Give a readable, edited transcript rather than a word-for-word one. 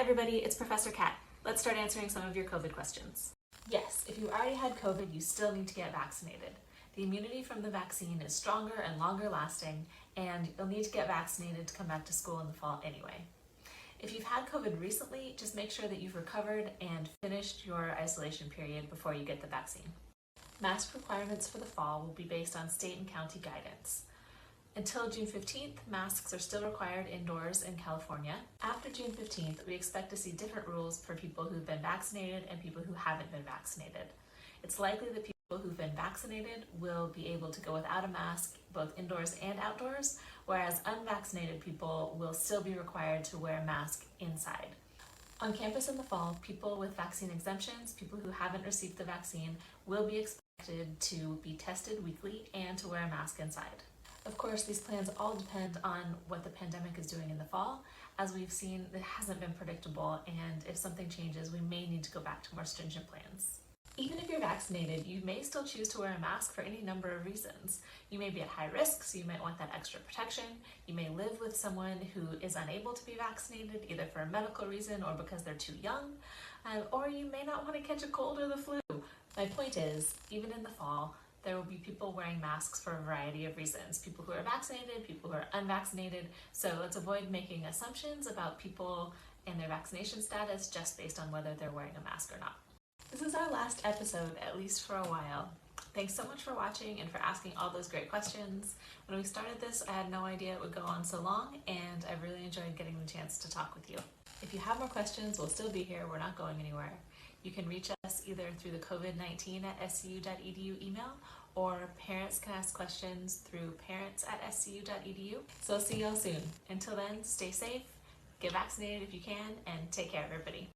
everybody, it's Professor Kat. Let's start answering some of your COVID questions. Yes, if you already had COVID, you still need to get vaccinated. The immunity from the vaccine is stronger and longer lasting, and you'll need to get vaccinated to come back to school in the fall anyway. If you've had COVID recently, just make sure that you've recovered and finished your isolation period before you get the vaccine. Mask requirements for the fall will be based on state and county guidance. Until June 15th, masks are still required indoors in California. After June 15th, we expect to see different rules for people who've been vaccinated and people who haven't been vaccinated. It's likely that people who've been vaccinated will be able to go without a mask both indoors and outdoors, whereas unvaccinated people will still be required to wear a mask inside. On campus in the fall, people with vaccine exemptions, people who haven't received the vaccine, will be expected to be tested weekly and to wear a mask inside. Of course, these plans all depend on what the pandemic is doing in the fall. As we've seen, it hasn't been predictable, and if something changes, we may need to go back to more stringent plans. Even if you're vaccinated, you may still choose to wear a mask for any number of reasons. You may be at high risk, so you might want that extra protection. You may live with someone who is unable to be vaccinated, either for a medical reason or because they're too young, or you may not want to catch a cold or the flu. My point is, even in the fall, there will be people wearing masks for a variety of reasons. People who are vaccinated, people who are unvaccinated. So let's avoid making assumptions about people and their vaccination status just based on whether they're wearing a mask or not. This is our last episode, at least for a while. Thanks so much for watching and for asking all those great questions. When we started this, I had no idea it would go on so long, and I've really enjoyed getting the chance to talk with you. If you have more questions, we'll still be here. We're not going anywhere. You can reach us either through the covid19@scu.edu email, or parents can ask questions through parents@scu.edu. So I'll see y'all soon. Until then, stay safe, get vaccinated if you can, and take care, everybody.